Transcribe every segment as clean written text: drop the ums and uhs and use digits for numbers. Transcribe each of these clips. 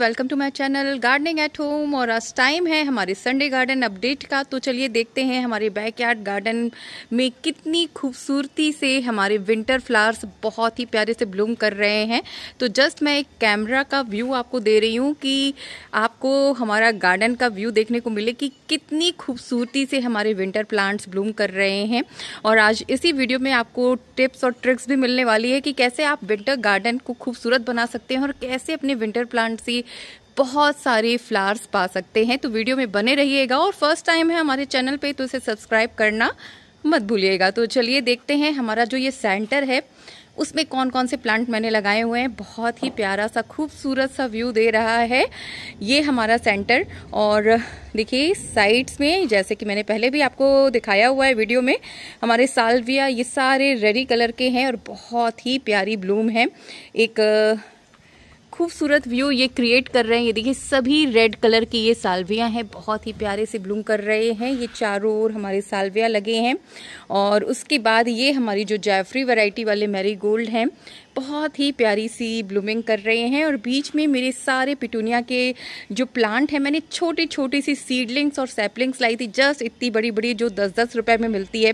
Welcome to my channel gardening at home. और आज time है हमारे संडे गार्डन अपडेट का। तो चलिए देखते हैं हमारे बैकयार्ड गार्डन में कितनी खूबसूरती से हमारे विंटर फ्लावर्स बहुत ही प्यारे से ब्लूम कर रहे हैं। तो जस्ट मैं एक कैमरा का व्यू आपको दे रही हूँ कि आपको हमारा गार्डन का व्यू देखने को मिले कि कितनी खूबसूरती से हमारे विंटर प्लांट्स ब्लूम कर रहे हैं। और आज इसी वीडियो में आपको टिप्स और ट्रिक्स भी मिलने वाली है कि कैसे आप विंटर गार्डन को खूबसूरत बना सकते हैं और कैसे अपने विंटर प्लांट से बहुत सारे फ्लावर्स पा सकते हैं। तो वीडियो में बने रहिएगा और फर्स्ट टाइम है हमारे चैनल पे तो इसे सब्सक्राइब करना मत भूलिएगा। तो चलिए देखते हैं हमारा जो ये सेंटर है उसमें कौन कौन से प्लांट मैंने लगाए हुए हैं। बहुत ही प्यारा सा खूबसूरत सा व्यू दे रहा है ये हमारा सेंटर। और देखिए साइड्स में जैसे कि मैंने पहले भी आपको दिखाया हुआ है वीडियो में, हमारे साल्विया ये सारे रेडी कलर के हैं और बहुत ही प्यारी ब्लूम है। एक खूबसूरत व्यू ये क्रिएट कर रहे हैं। ये देखिए सभी रेड कलर की ये साल्विया हैं, बहुत ही प्यारे से ब्लूम कर रहे हैं। ये चारों ओर हमारे साल्विया लगे हैं। और उसके बाद ये हमारी जो जैफरी वैरायटी वाले मैरीगोल्ड हैं, बहुत ही प्यारी सी ब्लूमिंग कर रहे हैं। और बीच में मेरे सारे पिटूनिया के जो प्लांट हैं, मैंने छोटी छोटी सी सीडलिंग्स और सैपलिंग्स लाई थी, जस्ट इतनी बड़ी बड़ी जो 10-10 रुपए में मिलती है,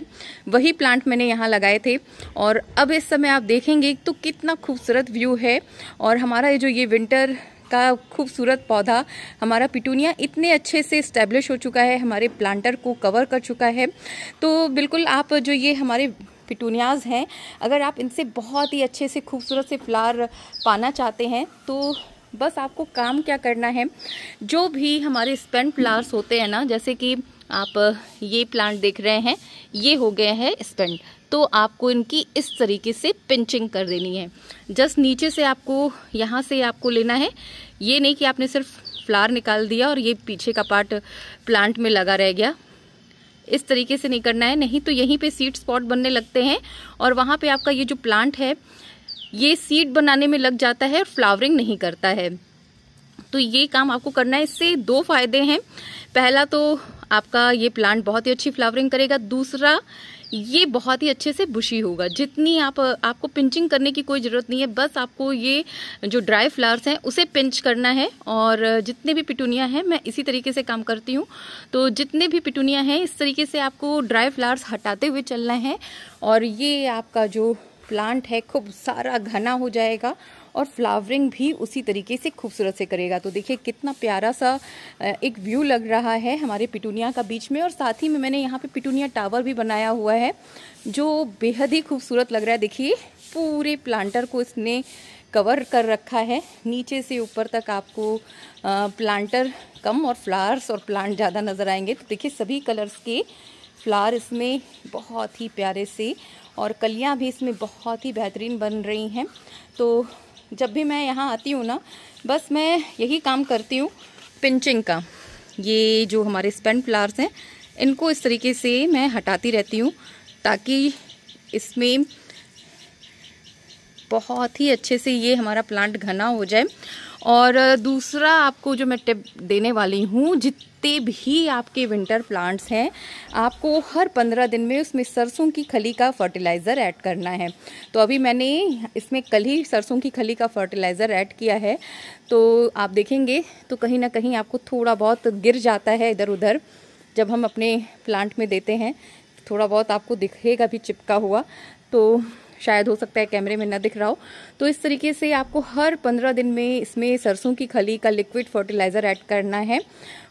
वही प्लांट मैंने यहाँ लगाए थे। और अब इस समय आप देखेंगे तो कितना खूबसूरत व्यू है। और हमारा जो ये विंटर का खूबसूरत पौधा हमारा पिटूनिया इतने अच्छे से स्टैब्लिश हो चुका है, हमारे प्लांटर को कवर कर चुका है। तो बिल्कुल आप जो ये हमारे पिटूनियाज हैं, अगर आप इनसे बहुत ही अच्छे से खूबसूरत से फ्लावर पाना चाहते हैं तो बस आपको काम क्या करना है, जो भी हमारे स्पेंड फ्लावर्स होते हैं ना, जैसे कि आप ये प्लांट देख रहे हैं, ये हो गए हैं स्पेंड, तो आपको इनकी इस तरीके से पिंचिंग कर देनी है। जस्ट नीचे से आपको यहाँ से आपको लेना है, ये नहीं कि आपने सिर्फ फ्लावर निकाल दिया और ये पीछे का पार्ट प्लांट में लगा रह गया। इस तरीके से नहीं करना है, नहीं तो यहीं पे सीड स्पॉट बनने लगते हैं और वहाँ पे आपका ये जो प्लांट है ये सीड बनाने में लग जाता है और फ्लावरिंग नहीं करता है। तो ये काम आपको करना है। इससे दो फायदे हैं। पहला तो आपका ये प्लांट बहुत ही अच्छी फ्लावरिंग करेगा, दूसरा ये बहुत ही अच्छे से बुशी होगा। जितनी आपको पिंचिंग करने की कोई ज़रूरत नहीं है, बस आपको ये जो ड्राई फ्लावर्स हैं उसे पिंच करना है। और जितने भी पिटूनिया हैं, मैं इसी तरीके से काम करती हूँ, तो जितने भी पिटूनिया हैं इस तरीके से आपको ड्राई फ्लावर्स हटाते हुए चलना है और ये आपका जो प्लांट है खूब सारा घना हो जाएगा और फ्लावरिंग भी उसी तरीके से खूबसूरत से करेगा। तो देखिए कितना प्यारा सा एक व्यू लग रहा है हमारे पिटूनिया का बीच में। और साथ ही में मैंने यहाँ पे पिटूनिया टावर भी बनाया हुआ है जो बेहद ही खूबसूरत लग रहा है। देखिए पूरे प्लांटर को इसने कवर कर रखा है, नीचे से ऊपर तक आपको प्लांटर कम और फ्लावर्स और प्लांट ज़्यादा नज़र आएंगे। तो देखिए सभी कलर्स के फ्लावर इसमें बहुत ही प्यारे से और कलियां भी इसमें बहुत ही बेहतरीन बन रही हैं। तो जब भी मैं यहाँ आती हूँ ना, बस मैं यही काम करती हूँ पिंचिंग का। ये जो हमारे स्पेंड फ्लावर्स हैं इनको इस तरीके से मैं हटाती रहती हूँ ताकि इसमें बहुत ही अच्छे से ये हमारा प्लांट घना हो जाए। और दूसरा आपको जो मैं टिप देने वाली हूँ, जितने भी आपके विंटर प्लांट्स हैं आपको हर 15 दिन में उसमें सरसों की खली का फर्टिलाइज़र ऐड करना है। तो अभी मैंने इसमें कल ही सरसों की खली का फर्टिलाइज़र ऐड किया है, तो आप देखेंगे तो कहीं ना कहीं आपको थोड़ा बहुत गिर जाता है इधर उधर। जब हम अपने प्लांट में देते हैं थोड़ा बहुत आपको दिखेगा भी चिपका हुआ, तो शायद हो सकता है कैमरे में ना दिख रहा हो। तो इस तरीके से आपको हर 15 दिन में इसमें सरसों की खली का लिक्विड फर्टिलाइज़र ऐड करना है।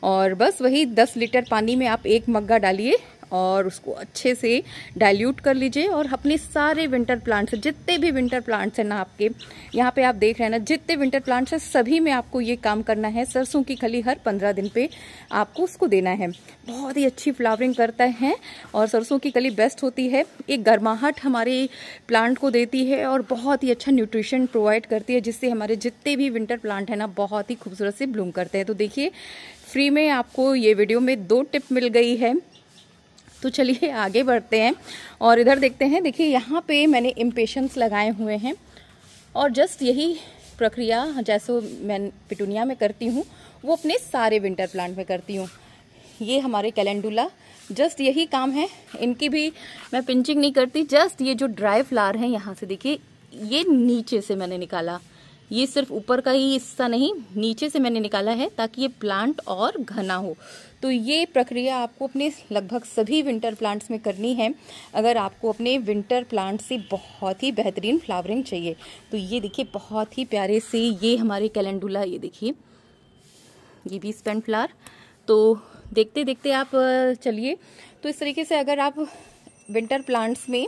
और बस वही 10 लीटर पानी में आप 1 मग्गा डालिए और उसको अच्छे से डाइल्यूट कर लीजिए। और अपने सारे विंटर प्लांट्स, जितने भी विंटर प्लांट्स हैं ना आपके यहाँ पे आप देख रहे हैं ना, जितने विंटर प्लांट्स हैं सभी में आपको ये काम करना है। सरसों की खली हर 15 दिन पे आपको उसको देना है। बहुत ही अच्छी फ्लावरिंग करता है और सरसों की खली बेस्ट होती है, एक गर्माहट हमारे प्लांट को देती है और बहुत ही अच्छा न्यूट्रिशन प्रोवाइड करती है, जिससे हमारे जितने भी विंटर प्लांट हैं ना बहुत ही खूबसूरत से ब्लूम करते हैं। तो देखिए फ्री में आपको ये वीडियो में 2 टिप मिल गई है। तो चलिए आगे बढ़ते हैं और इधर देखते हैं। देखिए यहाँ पे मैंने इम्पेशंस लगाए हुए हैं और जस्ट यही प्रक्रिया जैसे मैं पिटूनिया में करती हूँ वो अपने सारे विंटर प्लांट में करती हूँ। ये हमारे कैलेंडुला, जस्ट यही काम है। इनकी भी मैं पिंचिंग नहीं करती, जस्ट ये जो ड्राई फ्लावर हैं यहाँ से देखिए ये नीचे से मैंने निकाला, ये सिर्फ ऊपर का ही हिस्सा नहीं, नीचे से मैंने निकाला है ताकि ये प्लांट और घना हो। तो ये प्रक्रिया आपको अपने लगभग सभी विंटर प्लांट्स में करनी है अगर आपको अपने विंटर प्लांट से बहुत ही बेहतरीन फ्लावरिंग चाहिए। तो ये देखिए बहुत ही प्यारे से ये हमारे कैलेंडुला, ये देखिए ये भी स्पेंड फ्लावर। तो देखते देखते आप चलिए, तो इस तरीके से अगर आप विंटर प्लांट्स में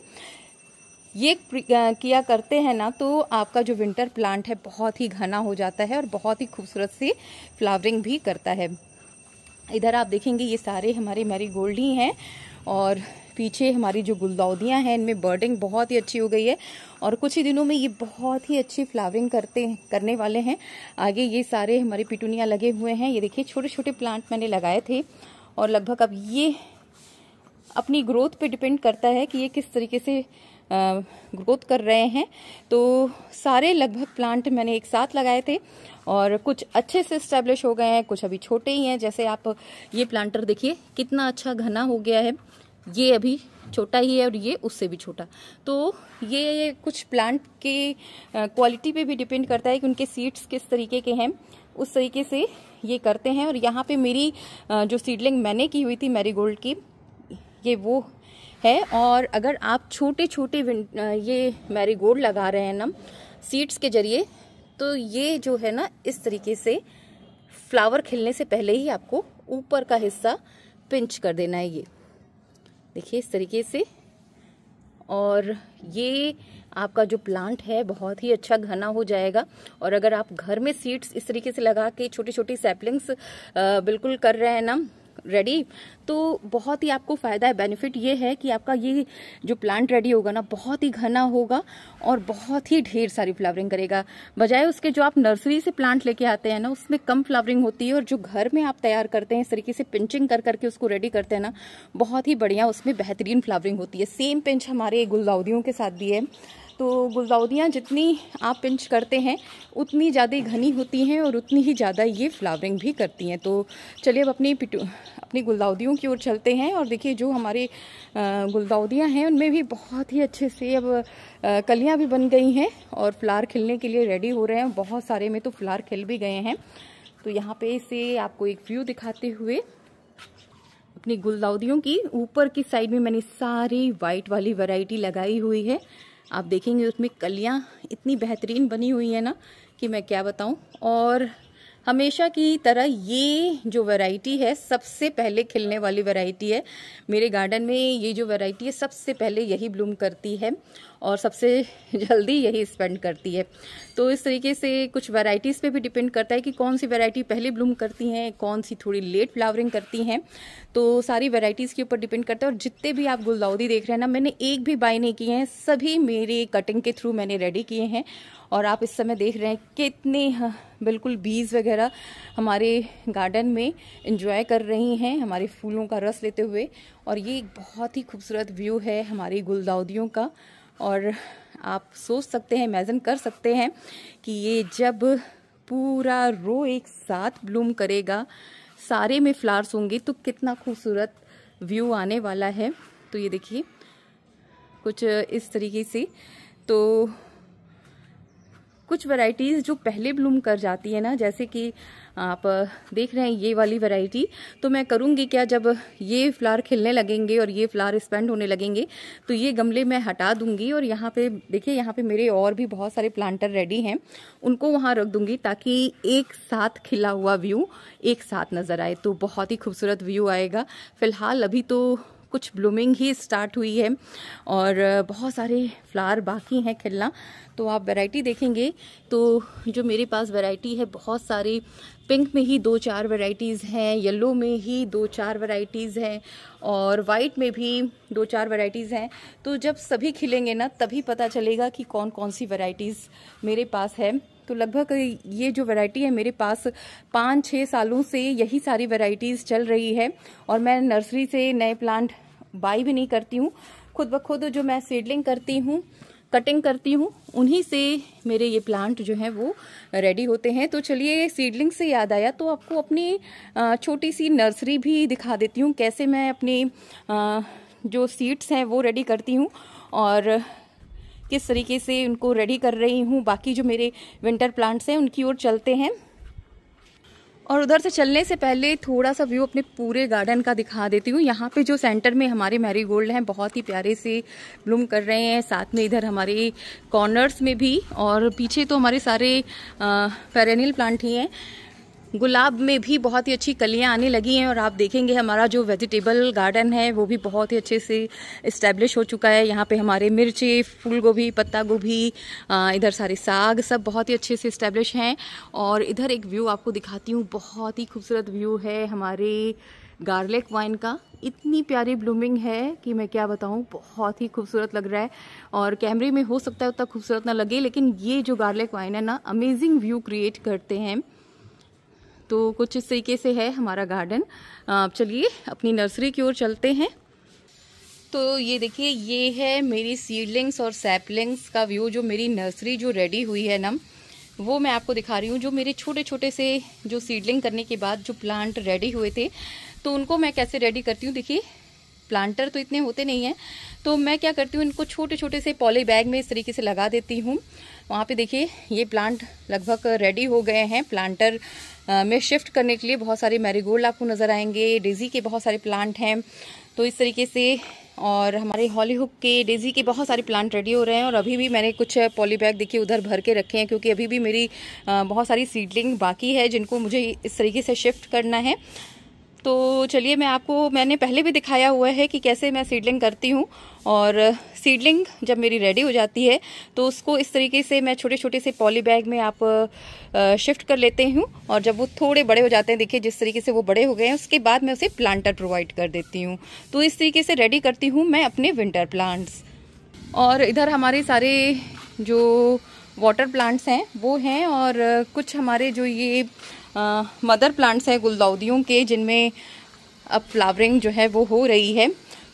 ये किया करते हैं ना, तो आपका जो विंटर प्लांट है बहुत ही घना हो जाता है और बहुत ही खूबसूरत से फ्लावरिंग भी करता है। इधर आप देखेंगे ये सारे हमारे मैरीगोल्ड ही हैं और पीछे हमारी जो गुलदाउदियाँ हैं इनमें बर्डिंग बहुत ही अच्छी हो गई है और कुछ ही दिनों में ये बहुत ही अच्छी फ्लावरिंग करने वाले हैं। आगे ये सारे हमारे पिटूनिया लगे हुए हैं। ये देखिए छोटे छोटे प्लांट मैंने लगाए थे और लगभग अब ये अपनी ग्रोथ पे डिपेंड करता है कि ये किस तरीके से ग्रोथ कर रहे हैं। तो सारे लगभग प्लांट मैंने एक साथ लगाए थे और कुछ अच्छे से स्टैब्लिश हो गए हैं, कुछ अभी छोटे ही हैं। जैसे आप ये प्लांटर देखिए कितना अच्छा घना हो गया है, ये अभी छोटा ही है और ये उससे भी छोटा। तो ये कुछ प्लांट के क्वालिटी पे भी डिपेंड करता है कि उनके सीड्स किस तरीके के हैं, उस तरीके से ये करते हैं। और यहाँ पे मेरी जो सीडलिंग मैंने की हुई थी मैरीगोल्ड की, ये वो है। और अगर आप छोटे छोटे ये मैरीगोल्ड लगा रहे हैं ना सीड्स के जरिए, तो ये जो है ना इस तरीके से फ्लावर खिलने से पहले ही आपको ऊपर का हिस्सा पिंच कर देना है। ये देखिए इस तरीके से, और ये आपका जो प्लांट है बहुत ही अच्छा घना हो जाएगा। और अगर आप घर में सीड्स इस तरीके से लगा के छोटी छोटी सैपलिंग्स बिल्कुल कर रहे हैं ना रेडी, तो बहुत ही आपको फायदा है। बेनिफिट ये है कि आपका ये जो प्लांट रेडी होगा ना बहुत ही घना होगा और बहुत ही ढेर सारी फ्लावरिंग करेगा। बजाय उसके जो आप नर्सरी से प्लांट लेके आते हैं ना उसमें कम फ्लावरिंग होती है, और जो घर में आप तैयार करते हैं इस तरीके से पिंचिंग कर करके उसको रेडी करते हैं ना, बहुत ही बढ़िया उसमें बेहतरीन फ्लावरिंग होती है। सेम पिंच हमारे गुलदाउदियों के साथ भी है। तो गुलदाउदियाँ जितनी आप पिंच करते हैं उतनी ज़्यादा घनी होती हैं और उतनी ही ज़्यादा ये फ्लावरिंग भी करती हैं। तो चलिए अब अपनी गुलदाउदियों की ओर चलते हैं। और देखिए जो हमारे गुलदाउदियाँ हैं उनमें भी बहुत ही अच्छे से अब कलियाँ भी बन गई हैं और फ्लावर खिलने के लिए रेडी हो रहे हैं। बहुत सारे में तो फ्लावर खिल भी गए हैं। तो यहाँ पे से आपको एक व्यू दिखाते हुए अपनी गुलदाउदियों की ऊपर की साइड में मैंने सारी वाइट वाली वैरायटी लगाई हुई है। आप देखेंगे उसमें कलियां इतनी बेहतरीन बनी हुई है ना कि मैं क्या बताऊं। और हमेशा की तरह ये जो वैरायटी है सबसे पहले खिलने वाली वैरायटी है मेरे गार्डन में। ये जो वैरायटी है सबसे पहले यही ब्लूम करती है और सबसे जल्दी यही स्पेंड करती है। तो इस तरीके से कुछ वैरायटीज़ पे भी डिपेंड करता है कि कौन सी वैरायटी पहले ब्लूम करती हैं, कौन सी थोड़ी लेट फ्लावरिंग करती हैं। तो सारी वैरायटीज़ के ऊपर डिपेंड करता है। और जितने भी आप गुलदाउदी देख रहे हैं ना, मैंने एक भी बाय नहीं किए हैं, सभी मेरे कटिंग के थ्रू मैंने रेडी किए हैं। और आप इस समय देख रहे हैं कितने बिल्कुल बीज वगैरह हमारे गार्डन में एंजॉय कर रही हैं हमारे फूलों का रस लेते हुए। और ये एक बहुत ही खूबसूरत व्यू है हमारी गुलदाउदियों का। और आप सोच सकते हैं, इमेजिन कर सकते हैं कि ये जब पूरा रो एक साथ ब्लूम करेगा, सारे में फ्लावर्स होंगे, तो कितना खूबसूरत व्यू आने वाला है। तो ये देखिए कुछ इस तरीके से। तो कुछ वैरायटीज़ जो पहले ब्लूम कर जाती है ना, जैसे कि आप देख रहे हैं ये वाली वैरायटी, तो मैं करूँगी क्या, जब ये फ्लावर खिलने लगेंगे और ये फ्लावर स्पेंड होने लगेंगे तो ये गमले मैं हटा दूंगी। और यहाँ पे देखिए, यहाँ पे मेरे और भी बहुत सारे प्लांटर रेडी हैं, उनको वहाँ रख दूंगी ताकि एक साथ खिला हुआ व्यू एक साथ नज़र आए। तो बहुत ही खूबसूरत व्यू आएगा। फिलहाल अभी तो कुछ ब्लूमिंग ही स्टार्ट हुई है और बहुत सारे फ्लावर बाकी हैं खिलना। तो आप वैरायटी देखेंगे तो जो मेरे पास वैरायटी है बहुत सारी, पिंक में ही 2-4 वैरायटीज़ हैं, येलो में ही 2-4 वैरायटीज़ हैं और वाइट में भी 2-4 वैरायटीज़ हैं। तो जब सभी खिलेंगे ना तभी पता चलेगा कि कौन कौन सी वैरायटीज़ मेरे पास है। तो लगभग ये जो वैरायटी है मेरे पास 5-6 सालों से यही सारी वैरायटीज़ चल रही है। और मैं नर्सरी से नए प्लांट बाई भी नहीं करती हूँ, खुद ब खुद जो मैं सीडलिंग करती हूँ, कटिंग करती हूँ, उन्हीं से मेरे ये प्लांट जो हैं वो रेडी होते हैं। तो चलिए, सीडलिंग से याद आया तो आपको अपनी छोटी सी नर्सरी भी दिखा देती हूँ, कैसे मैं अपनी जो सीड्स हैं वो रेडी करती हूँ। और किस तरीके से उनको रेडी कर रही हूँ। बाकी जो मेरे विंटर प्लांट्स हैं उनकी ओर चलते हैं। और उधर से चलने से पहले थोड़ा सा व्यू अपने पूरे गार्डन का दिखा देती हूँ। यहाँ पे जो सेंटर में हमारे मैरीगोल्ड हैं बहुत ही प्यारे से ब्लूम कर रहे हैं, साथ में इधर हमारे कॉर्नर्स में भी, और पीछे तो हमारे सारे पेरेनियल प्लांट ही हैं। गुलाब में भी बहुत ही अच्छी कलियां आने लगी हैं और आप देखेंगे हमारा जो वेजिटेबल गार्डन है वो भी बहुत ही अच्छे से इस्टेब्लिश हो चुका है। यहाँ पे हमारे मिर्ची, फूल गोभी, पत्ता गोभी, इधर सारे साग सब बहुत ही अच्छे से इस्टेब्लिश हैं। और इधर एक व्यू आपको दिखाती हूँ, बहुत ही खूबसूरत व्यू है हमारे गार्लिक वाइन का। इतनी प्यारी ब्लूमिंग है कि मैं क्या बताऊँ, बहुत ही खूबसूरत लग रहा है। और कैमरे में हो सकता है उतना खूबसूरत ना लगे, लेकिन ये जो गार्लिक वाइन है ना, अमेजिंग व्यू क्रिएट करते हैं। तो कुछ इस तरीके से है हमारा गार्डन। चलिए अपनी नर्सरी की ओर चलते हैं। तो ये देखिए, ये है मेरी सीडलिंग्स और सैपलिंग्स का व्यू। जो मेरी नर्सरी जो रेडी हुई है ना, वो मैं आपको दिखा रही हूँ। जो मेरे छोटे छोटे से जो सीडलिंग करने के बाद जो प्लांट रेडी हुए थे, तो उनको मैं कैसे रेडी करती हूँ। देखिए, प्लांटर तो इतने होते नहीं हैं, तो मैं क्या करती हूँ, इनको छोटे छोटे से पॉली बैग में इस तरीके से लगा देती हूँ। वहाँ पे देखिए ये प्लांट लगभग रेडी हो गए हैं प्लांटर में शिफ्ट करने के लिए। बहुत सारे मैरीगोल्ड आपको नज़र आएंगे, डेजी के बहुत सारे प्लांट हैं, तो इस तरीके से। और हमारे हॉलीहुक के, डेजी के बहुत सारे प्लांट रेडी हो रहे हैं। और अभी भी मैंने कुछ पॉली बैग देखिए उधर भर के रखे हैं, क्योंकि अभी भी मेरी बहुत सारी सीडलिंग बाकी है जिनको मुझे इस तरीके से शिफ्ट करना है। तो चलिए मैंने पहले भी दिखाया हुआ है कि कैसे मैं सीडलिंग करती हूँ। और सीडलिंग जब मेरी रेडी हो जाती है तो उसको इस तरीके से मैं छोटे छोटे से पॉली बैग में आप शिफ्ट कर लेते हूँ। और जब वो थोड़े बड़े हो जाते हैं, देखिए जिस तरीके से वो बड़े हो गए हैं, उसके बाद मैं उसे प्लांटर प्रोवाइड कर देती हूँ। तो इस तरीके से रेडी करती हूँ मैं अपने विंटर प्लांट्स। और इधर हमारे सारे जो वाटर प्लांट्स हैं वो हैं, और कुछ हमारे जो ये मदर प्लांट्स हैं गुलदाउदियों के, जिनमें अब फ्लावरिंग जो है वो हो रही है,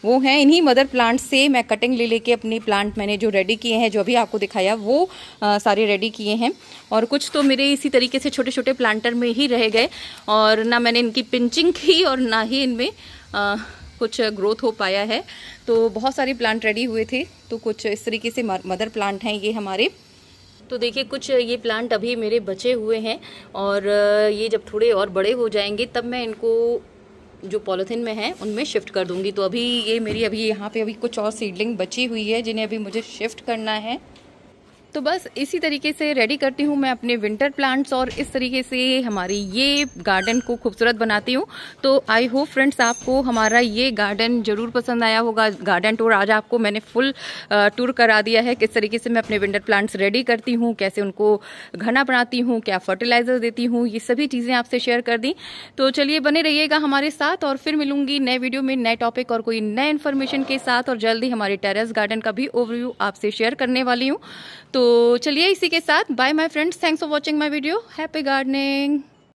वो हैं। इन्हीं मदर प्लांट से मैं कटिंग ले लेके अपनी प्लांट मैंने जो रेडी किए हैं, जो अभी आपको दिखाया, वो सारे रेडी किए हैं। और कुछ तो मेरे इसी तरीके से छोटे छोटे प्लांटर में ही रह गए, और ना मैंने इनकी पिंचिंग की और ना ही इनमें कुछ ग्रोथ हो पाया है। तो बहुत सारे प्लांट रेडी हुए थे, तो कुछ इस तरीके से मदर प्लांट हैं ये हमारे। तो देखिए कुछ ये प्लांट अभी मेरे बचे हुए हैं, और ये जब थोड़े और बड़े हो जाएंगे तब मैं इनको जो पॉलीथीन में है उनमें शिफ्ट कर दूंगी। तो अभी ये मेरी यहाँ पे कुछ और सीडलिंग बची हुई है जिन्हें अभी मुझे शिफ्ट करना है। तो बस इसी तरीके से रेडी करती हूँ मैं अपने विंटर प्लांट्स, और इस तरीके से हमारी ये गार्डन को खूबसूरत बनाती हूँ। तो आई होप फ्रेंड्स आपको हमारा ये गार्डन जरूर पसंद आया होगा। गार्डन टूर आज आपको मैंने फुल टूर करा दिया है, किस तरीके से मैं अपने विंटर प्लांट्स रेडी करती हूँ, कैसे उनको घना बनाती हूँ, क्या फर्टिलाइजर देती हूँ, ये सभी चीज़ें आपसे शेयर कर दी। तो चलिए बने रहिएगा हमारे साथ, और फिर मिलूंगी नए वीडियो में नए टॉपिक और कोई नए इन्फॉर्मेशन के साथ। और जल्दी हमारे टेरेस गार्डन का भी ओवरव्यू आपसे शेयर करने वाली हूँ। तो चलिए इसी के साथ bye my friends, thanks for watching my video, happy gardening.